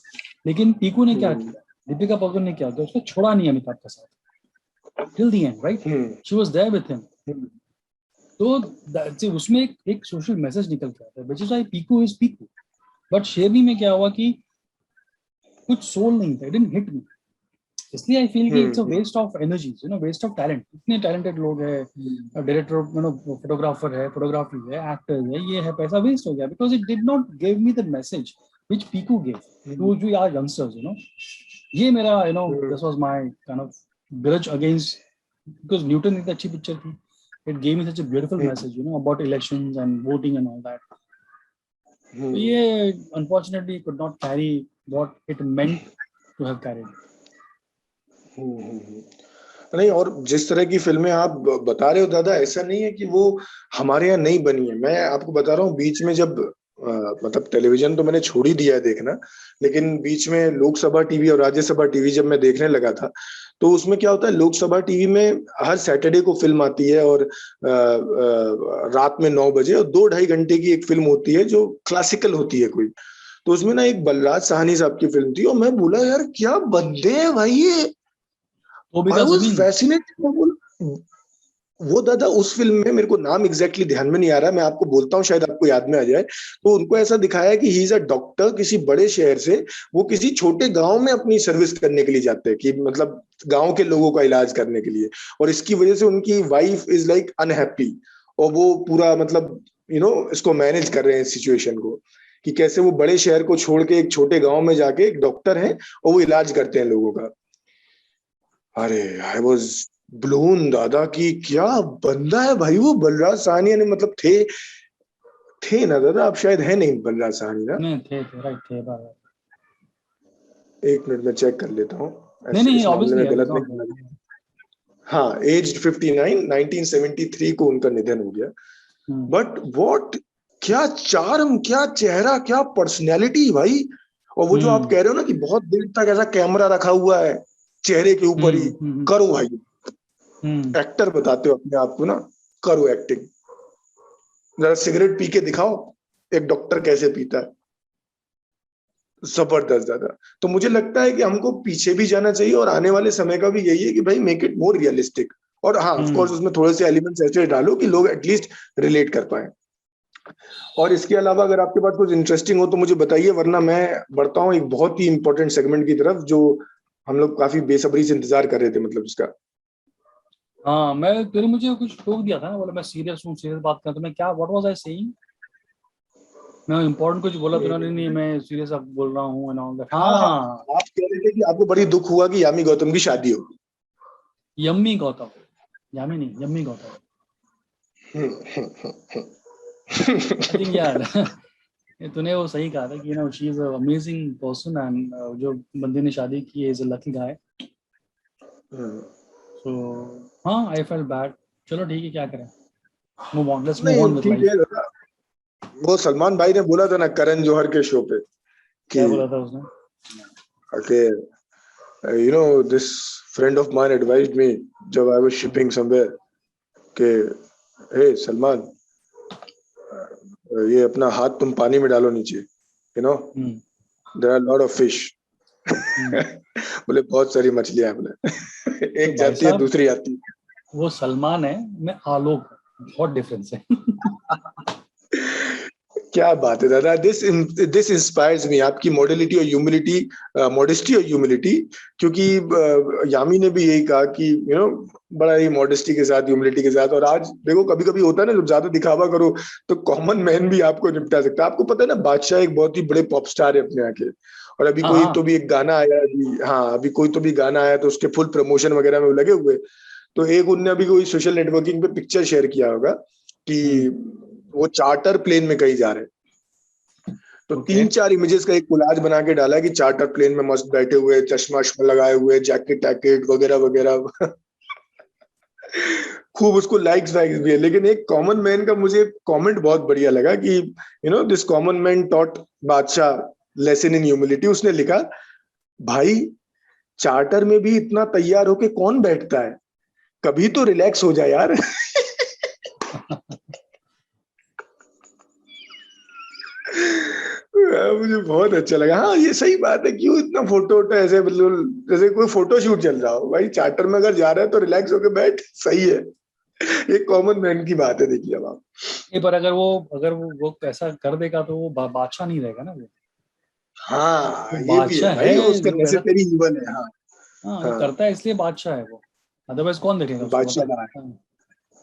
लेकिन पीकू ने क्या हम्म किया, दीपिका पादुकोण ने क्या किया, उसको छोड़ा नहीं अमिताभ के साथ till the end, right? Hmm she was there with him. Hmm तो उसमें एक सोशल मैसेज निकल के आता है, which is why Piku is Piku. But Sherni में क्या हुआ कि कुछ सोल नहीं था, इट डिडंट हिट मी। इसलिए आई फील कि it's a hmm waste of energy, waste of talent. इतने टैलेंटेड लोग हैं, डायरेक्टर, फोटोग्राफर है, फोटोग्राफी है, एक्टर है, ये है, पैसा वेस्ट हो गया because it did not give me the message which Piku give to जो आर यंगस्टर्स। ये मेरा this was my kind of grudge against, because Newton इतनी अच्छी पिक्चर थी, it gave me such a beautiful message about elections and voting and all that. So ये unfortunately could not carry what it meant to have carried. नहीं, और जिस तरह की फिल्में आप बता रहे हो दादा, ऐसा नहीं है कि वो हमारे यहाँ नहीं बनी है। मैं आपको बता रहा हूँ, बीच में जब मतलब टेलीविजन तो मैंने छोड़ ही दिया है देखना, लेकिन बीच में लोकसभा टीवी और राज्यसभा टीवी जब मैं देखने लगा था, तो उसमें क्या होता है, लोकसभा टीवी में हर सैटरडे को फिल्म आती है, और रात में 9 बजे, और 2-2.5 घंटे की एक फिल्म होती है जो क्लासिकल होती है कोई। तो उसमें ना एक बलराज साहनी साहब की फिल्म थी, और मैं बोला यार क्या बंदे हैं भाई ये। तोबिता आई वॉज जमीन। फैसिनेटेड। वो दादा उस फिल्म में, मेरे को नाम एग्जैक्टली ध्यान में नहीं आ रहा, मैं आपको बोलता हूँ शायद आपको याद में आ जाए। तो उनको ऐसा दिखाया है कि ही इज अ डॉक्टर किसी बड़े शहर से, वो किसी छोटे गांव में अपनी सर्विस करने के लिए जाते हैं, कि मतलब गांव के लोगों का इलाज करने के लिए, और इसकी वजह से उनकी वाइफ इज लाइक अनहैप्पी, और वो पूरा मतलब इसको मैनेज कर रहे हैं सिचुएशन को, कि कैसे वो बड़े शहर को छोड़ के एक छोटे गांव में जाके एक डॉक्टर हैं, और वो इलाज करते हैं लोगों का। अरे आई वॉज ब्लोन दादा, कि क्या बंदा है भाई वो बलराज साहनी ने। मतलब थे ना दादा, आप शायद है नहीं बलराज साहनी ना। नहीं थे राइट थे बाबा। एक मिनट में चेक कर लेता हूँ, नहीं ऐसे नहीं, इस मामले ऑब्वियसली में यार, इज गलत नॉट नहीं करना। हाँ, एज 59, 1973 को उनका निधन हो गया। बट व्हाट, क्या चार्म, क्या चेहरा, क्या पर्सनैलिटी भाई। और वो जो आप कह रहे हो ना कि बहुत देर तक ऐसा कैमरा रखा हुआ है चेहरे के ऊपर ही, करो भाई, एक्टर बताते हो अपने आप को ना, करो एक्टिंग। जरा सिगरेट पी के दिखाओ एक डॉक्टर कैसे पीता है, जबरदस्त दादा। तो मुझे लगता है कि हमको पीछे भी जाना चाहिए, और आने वाले समय का भी यही है कि भाई मेक इट मोर रियलिस्टिक। और हाँ, ऑफ कोर्स उसमें थोड़े से एलिमेंट्स ऐसे डालो कि लोग एटलीस्ट रिलेट कर पाए। और इसके अलावा अगर आपके पास कुछ इंटरेस्टिंग हो तो मुझे बताइए, वरना मैं बढ़ता हूँ एक बहुत ही इंपॉर्टेंट सेगमेंट की तरफ, जो हम लोग काफी बेसब्री से इंतजार कर रहे थे, मतलब इसका। हाँ, मैं तेरे मुझे कुछ टोक दिया था ना, बोला मैं सीरियस हूँ, सीरियस बात कर, तो मैं क्या, व्हाट वाज आई सेइंग? मैं इम्पोर्टेंट कुछ बोला तो नहीं, मैं सीरियस अब बोल रहा हूँ एंड ऑल दैट। हाँ हाँ, हाँ, आप कह रहे थे कि आपको बड़ी दुख हुआ कि यामी गौतम की शादी होगी। यम्मी गौतम, यामी नहीं, यम्मी गौतम। आई थिंक यार तूने वो सही कहा था कि ना she is amazing person and जो बंदे ने शादी की है इज अ लकी गाय। सो हाँ, आई फेल्ट बैड। चलो ठीक है, क्या करें, मूव ऑन, लेट्स मूव नहीं ऑन विद ठीक लाइफ। है दादा, वो सलमान भाई ने बोला था ना करण जौहर के शो पे कि क्या बोला था उसने? okay, you know this friend of mine advised me जब I was shipping somewhere कि hey सलमान, ये अपना हाथ तुम पानी में डालो नीचे, you know there are a lot of fish। बोले बहुत सारी मछलियां हैं, बोले तो एक भाई जाती है साहब, दूसरी आती है। वो सलमान है, मैं आलोक हूं, बहुत डिफरेंस है। क्या बात है दादा, दिस इंस्पायर्स मी, आपकी मॉडलिटी और ह्यूमिलिटी, मॉडेस्टी और ह्यूमिलिटी, क्योंकि यामी ने भी यही कहा कि बड़ा ही मॉडेस्टी के साथ, ह्यूमिलिटी के साथ। और आज देखो कभी कभी होता है ना, जब ज्यादा दिखावा करो तो कॉमन मैन भी आपको निपटा सकता है। आपको पता है ना, बादशाह एक बहुत ही बड़े पॉप स्टार है अपने यहाँ के, और अभी हाँ कोई हाँ तो भी एक गाना आया अभी, हाँ अभी कोई तो भी गाना आया तो उसके फुल प्रमोशन वगैरह में वो लगे हुए। तो एक उनने अभी कोई सोशल नेटवर्किंग पे पिक्चर शेयर किया होगा कि वो चार्टर प्लेन में कहीं जा रहे हैं, तो ओके 3-4 इमेजेस का एक कोलाज बना के डाला कि चार्टर प्लेन में मस्त बैठे हुए, चश्मा लगाए हुए, जैकेट टैकेट वगैरह वगैरह। खूब उसको लाइक्स वाइक्स भी है। लेकिन एक कॉमन मैन का मुझे कमेंट बहुत बढ़िया लगा कि दिस कॉमन मैन टॉट बादशाह लेसन इन ह्यूमिलिटी। उसने लिखा, भाई चार्टर में भी इतना तैयार होके कौन बैठता है, कभी तो रिलैक्स हो जाए यार। मुझे बहुत अच्छा लगा। हाँ ये सही बात है, क्यों इतना फोटो वोटो ऐसे, मतलब जैसे कोई फोटो शूट चल रहा हो। भाई चार्टर में अगर जा रहा है तो रिलैक्स होके बैठ, सही है। एक कॉमन मैन की बात है। देखिए अब आप, ये पर अगर वो ऐसा कर देगा तो वो बादशाह नहीं रहेगा ना, वो हाँ ये भी है बादशाह भाई, है वो उसका जो ऐसा। नेसेसरी इवल है। हाँ हाँ, वो हाँ, करता है इसलिए बादशाह है वो, अदरवाइज कौन देखेगा उसको, बादशाह बता। बना है।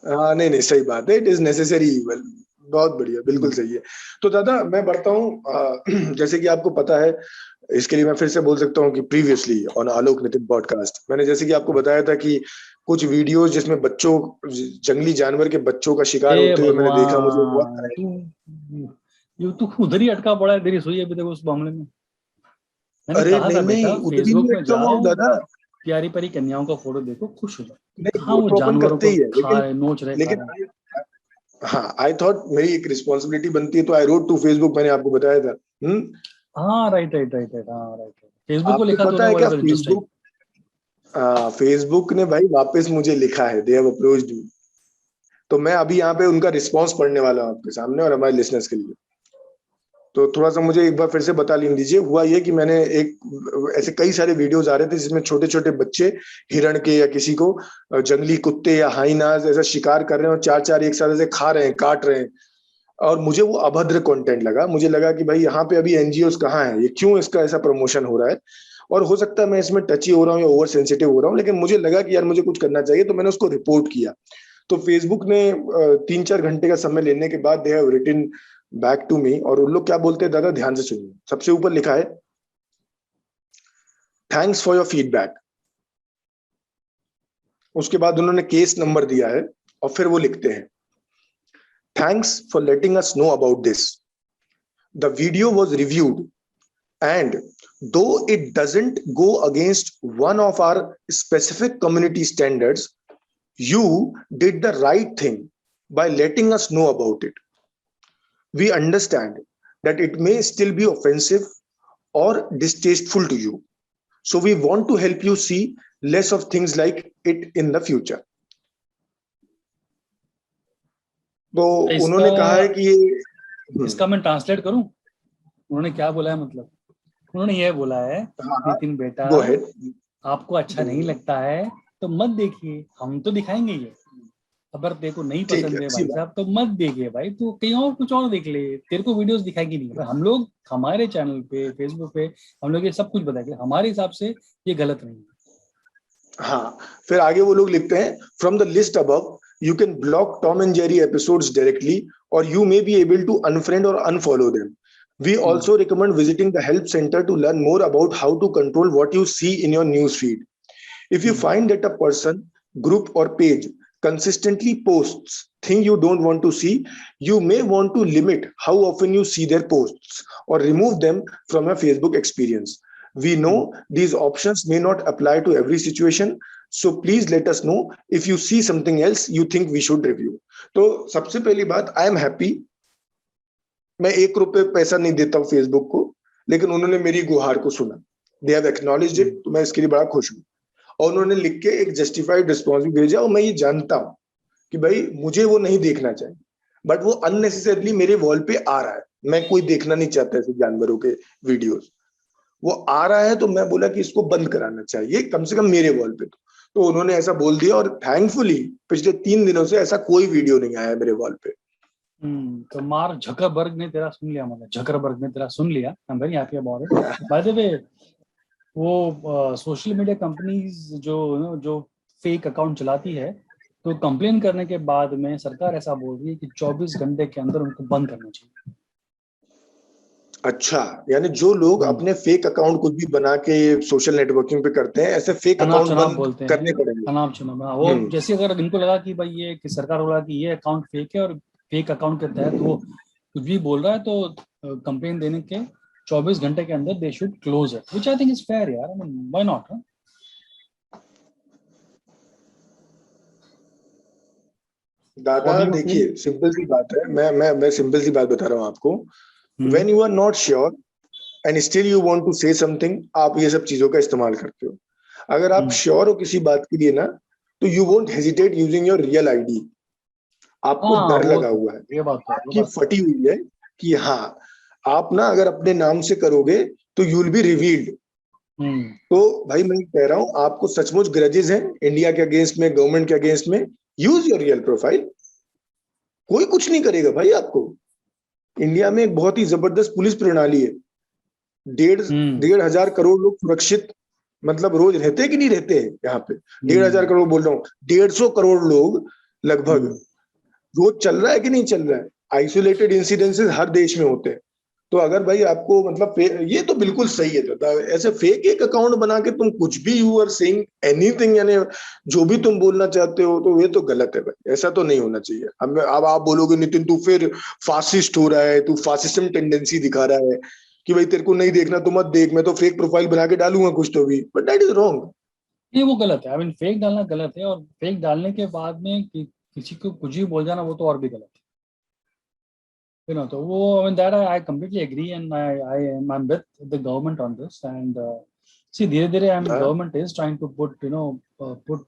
हाँ, हाँ नहीं नहीं, सही बात है, इट इज नेसेसरी इवल। बहुत बढ़िया, बिल्कुल हम्म, सही है। तो दादा मैं बढ़ता हूँ। जैसे कि आपको पता है, इसके लिए मैं फिर से बोल सकता हूँ कि previously on Alok Nitin podcast मैंने जैसे कि आपको बताया था कि कुछ वीडियोस जिसमें बच्चों, जंगली जानवर के बच्चों का शिकार हे होते हुए मैंने देखा, मुझे भगवान, बहुत, तू उधर ही अटका पड़ा है, तेरी सुई अभी तक उस मामले में। मैंने अरे कहा नहीं था नहीं, बेटा उधर ही फेसबुक नहीं में अटका हुआ हूँ जाओ, दादा। प्यारी प्यारी कन्याओं का फोटो देखो, खुश हो जाओ। नहीं कहाँ वो वो तो अपन जानवरों करते को ही है, खा लेकिन रहे, नोच रहे, खा रहे हैं। लेकिन हाँ आई थॉट मेरी एक रिस्पॉन्सिबिलिटी बनती है, तो आई रोट टू फेसबुक, मैंने आपको बताया था। हाँ राइट राइट राइट राइट, हाँ राइट राइट, फेसबुक को आपको लिखा पता तूने, है क्या, व्हाट इज इंटरेस्टिंग। फेसबुक ने भाई वापस मुझे लिखा है, दे हैव अप्रोच्ड मी। तो मैं अभी यहाँ पे उनका रिस्पॉन्स पढ़ने वाला हूँ आपके सामने और हमारे लिसनर्स के लिए। तो थोड़ा सा मुझे एक बार फिर से बता लेने दीजिए। हुआ ये कि मैंने एक ऐसे कई सारे वीडियोस आ रहे थे जिसमें छोटे छोटे बच्चे हिरण के या किसी को जंगली कुत्ते या हाइनाज ऐसा शिकार कर रहे हैं और चार चार एक साथ ऐसे खा रहे हैं, काट रहे हैं। और मुझे वो अभद्र कंटेंट लगा। मुझे लगा कि भाई यहाँ पे अभी एनजीओस कहाँ है, ये क्यों इसका ऐसा प्रमोशन हो रहा है। और हो सकता है मैं इसमें टची हो रहा हूँ या ओवर सेंसिटिव हो रहा हूँ, लेकिन मुझे लगा कि यार मुझे कुछ करना चाहिए, तो मैंने उसको रिपोर्ट किया। तो फेसबुक ने 3-4 घंटे का समय लेने के बाद they have written back to me. और उन लोग क्या बोलते हैं दादा, ध्यान से सुनिए। सबसे ऊपर लिखा है, थैंक्स फॉर योर फीडबैक। उसके बाद उन्होंने केस नंबर दिया है और फिर वो लिखते हैं, thanks for letting us know about this. The video was reviewed and though it doesn't go against one of our specific community standards, you did the right thing by letting us know about it. We understand that it may still be offensive or distasteful to you, so we want to help you see less of things like it in the future. तो इसका उन्होंने कहा है कि ये इसका मैं ट्रांसलेट करूं, उन्होंने क्या बोला है मतलब। उन्होंने ये बोला है, हाँ हाँ, नितिन बेटा गो अहेड। आपको अच्छा नहीं लगता है तो मत देखिए, हम तो दिखाएंगे ये। अगर तेरे को नहीं ठीक है, पसंद है अच्छी भाई बात। साहब तो मत देखिए भाई, तू कहीं और कुछ और देख ले, तेरे को वीडियोस दिखाएगी नहीं। हम लोग हमारे चैनल पे फेसबुक पे हम लोग ये सब कुछ बताएंगे, हमारे हिसाब से ये गलत नहीं है। हाँ, फिर आगे वो लोग लिखते हैं, from the list above you can block Tom and Jerry episodes directly और you may be able to unfriend और unfollow them. We also recommend visiting the help center to learn more about how to control what you see in your news feed. If you find that a person, group or page consistently posts thing you don't want to see, you may want to limit how often you see their posts or remove them from your Facebook experience. We know these options may not apply to every situation, so please let us know if you see something else you think we should review. तो सबसे पहली बात, आई एम हैप्पी, मैं 1 रुपए पैसा नहीं देता हूँ फेसबुक को, लेकिन उन्होंने मेरी गुहार को सुना, दे हैव एक्नॉलेज्ड इट, तो मैं इसके लिए बड़ा खुश हूँ। और उन्होंने लिख के एक जस्टिफाइड रिस्पॉन्स भी भेजा, और मैं ये जानता हूं कि भाई मुझे वो नहीं देखना चाहिए, बट वो अननेसेसरली मेरे वॉल पे आ रहा है, मैं कोई देखना नहीं चाहता ऐसे जानवरों के वीडियोस, वो आ रहा है, तो मैं बोला कि इसको बंद कराना चाहिए कम से कम मेरे वॉल पे। तो उन्होंने ऐसा बोल दिया, और थैंकफुली पिछले 3 दिनों से ऐसा कोई वीडियो नहीं आया मेरे वॉल पे। तो मार्क झकरबर्ग ने तेरा सुन लिया, मतलब झकरबर्ग ने तेरा सुन लिया। I am very happy about it. By the way, वो सोशल मीडिया कंपनीज जो फेक अकाउंट चलाती है, तो कंप्लेन करने के बाद में सरकार ऐसा बोल रही है कि 24 घंटे के अंदर उनको बंद करना चाहिए। अच्छा, यानी जो लोग अपने फेक अकाउंट कुछ भी बना के सोशल नेटवर्किंग पे करते हैं, ऐसे फेक अकाउंट बंद करने पड़ेंगे। अनाप शनाप, वो जैसे अगर इनको लगा कि भाई ये कि सरकार बोला कि ये अकाउंट फेक है और फेक अकाउंट के तहत वो कुछ भी बोल रहा है, तो कंप्लेन देने के 24 घंटे के अंदर they should close it, which I think is fair यार। I mean why not. दादा देखिए, सिंपल सी बात है, मैं सिंपल सी बात बता रहा हूँ आपको। When you are not sure and still you want to say something, आप ये सब चीजों का इस्तेमाल करते हो। अगर आप श्योर हो किसी बात के लिए ना, तो you won't hesitate using your real ID। आपको डर लगा हुआ है, ये बात आपकी फटी हुई है कि हाँ, आप ना अगर अपने नाम से करोगे तो you will be revealed। तो भाई मैं कह रहा हूँ, आपको सचमुच ग्रजेस हैं इंडिया के अगेंस्ट में, गवर्नमेंट के अगेंस्ट में, यूज योर रियल प्रोफाइल। कोई कुछ नहीं करेगा भाई आपको। इंडिया में एक बहुत ही जबरदस्त पुलिस प्रणाली है। 1,500 करोड़ लोग सुरक्षित, मतलब रोज रहते हैं कि नहीं रहते हैं यहाँ पे? 1,500 करोड़ बोल रहा हूँ, 150 करोड़ लोग लगभग रोज चल रहा है कि नहीं चल रहा है? आइसोलेटेड इंसिडेंसेस हर देश में होते हैं। तो अगर भाई आपको मतलब ये तो बिल्कुल सही है दादा, ऐसे फेक एक अकाउंट बना के तुम कुछ भी यू आर सेइंग एनीथिंग, यानी जो भी तुम बोलना चाहते हो, तो ये तो गलत है भाई, ऐसा तो नहीं होना चाहिए। अब आप बोलोगे नितिन तू फिर फासिस्ट हो रहा है, तू फासिज्म टेंडेंसी दिखा रहा है कि भाई तेरे को नहीं देखना तो मत देख, मैं तो फेक प्रोफाइल बना के डालूंगा कुछ तो भी, बट दैट इज रॉन्ग। ये वो गलत है। आई मीन फेक डालना गलत है, और फेक डालने के बाद में किसी को कुछ भी बोल जाना, वो तो और भी गलत है। तो वो I mean that I completely agree, and I'm with the government on this. And see, धीरे-धीरे I mean government is trying to put put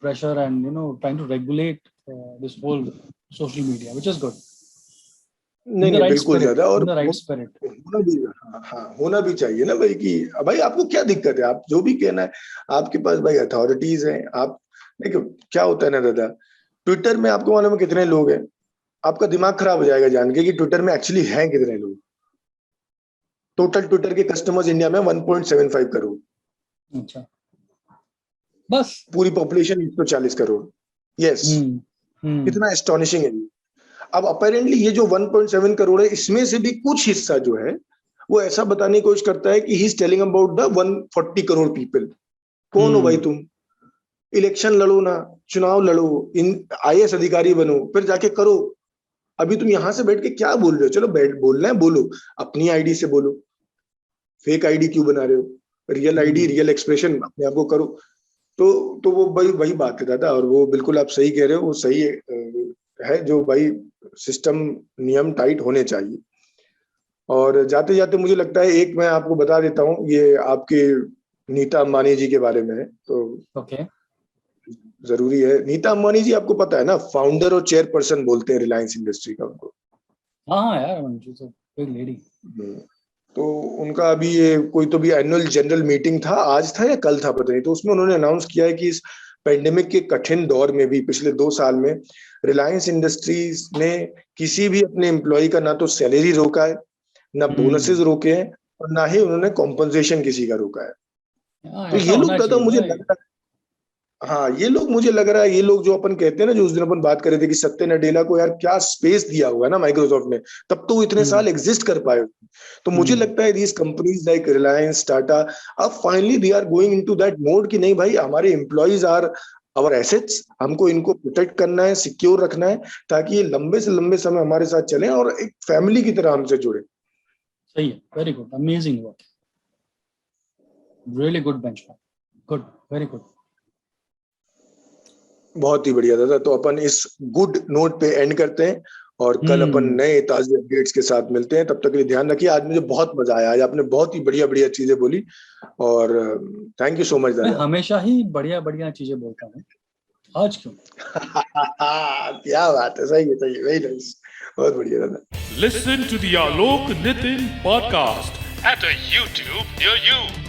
pressure and trying to regulate this whole social media, which is good. नहीं बिल्कुल ज्यादा, और right spirit होना भी चाहिए ना भाई, कि भाई आपको क्या दिक्कत है, आप जो भी कहना है, आपके पास भाई अथॉरिटीज हैं। आप देखो क्या होता है ना दादा, ट्विटर में आपको मालूम है कितने लोग हैं? आपका दिमाग खराब हो जाएगा जान के कि ट्विटर में एक्चुअली हैं कितने लोग। टोटल ट्विटर के कस्टमर्स इंडिया में 1.75 करोड़। अच्छा, बस पूरी पॉपुलेशन 140 करोड़। यस, कितना एस्टोनिशिंग है। अब अपेरेंटली ये जो 1.7 करोड़ है, इसमें से भी कुछ हिस्सा जो है वो ऐसा बताने की कोशिश करता है कि he is telling about the 140 crore people. कौन हो भाई तुम? इलेक्शन लड़ो ना, चुनाव लड़ो, IAS अधिकारी बनो, फिर जाके करो। अभी तुम यहां से बैठ के क्या बोल रहे हो? चलो बैठ बोलना है बोलो, अपनी आईडी से बोलो, फेक आईडी क्यों बना रहे हो? रियल आईडी, रियल एक्सप्रेशन अपने आप को करो। तो वो भाई वही बात है दादा, और वो बिल्कुल आप सही कह रहे हो, वो सही है जो भाई सिस्टम नियम टाइट होने चाहिए। और जाते जाते मुझे लगता है एक मैं आपको बता देता हूँ, ये आपके नीता अंबानी जी के बारे में है, तो जरूरी है। नीता अंबानी जी आपको पता है ना, फाउंडर और चेयरपर्सन बोलते हैं रिलायंस इंडस्ट्री का उनको। हाँ यार, बिग लेडी। तो उनका अभी ये कोई तो भी एनुअल जनरल मीटिंग था, आज था या कल था पता नहीं, तो उसमें उन्होंने अनाउंस किया है कि इस पेंडेमिक के कठिन दौर में भी पिछले 2 साल में रिलायंस इंडस्ट्रीज ने किसी भी अपने एम्प्लॉय का ना तो सैलरी रोका है, ना बोनसेस रोके हैं, और ना ही उन्होंने कॉम्पनसेशन किसी का रोका है। तो ये लोग दादा मुझे लग रहा है, हाँ ये लोग मुझे लग रहा है, ये लोग जो अपन कहते हैं ना, जो उस दिन अपन बात कर रहे थे कि सत्य नडेला को यार क्या स्पेस दिया हुआ है ना माइक्रोसॉफ्ट ने, तब तो वो इतने साल एग्जिस्ट कर पाए। तो मुझे लगता है these companies like Reliance, Tata, अब finally they are going into that mode कि नहीं भाई, हमारे एम्प्लॉइज आर आवर एसेट्स, हमको इनको प्रोटेक्ट करना है, सिक्योर रखना है, ताकि ये लंबे से लंबे समय हमारे साथ चलें और एक फैमिली की तरह हमसे जुड़े। सही है, very good, amazing work, really good benchmark, good, very good. बहुत ही बढ़िया दादा, तो अपन इस गुड नोट पे एंड करते हैं और कल अपन नए ताजे अपडेट्स के साथ मिलते हैं। तब तक के लिए ध्यान रखिए। आज मुझे बहुत मजा आया, आज आपने बहुत ही बढ़िया बढ़िया चीजें बोली और थैंक यू सो मच मैं दादा। हमेशा ही बढ़िया बढ़िया चीजें बोलता हूँ, आज क्यों? क्या बात है, सही है, वेरी नाइस, बहुत बढ़िया दादा। Listen to the Alok Nitin podcast at a YouTube near you.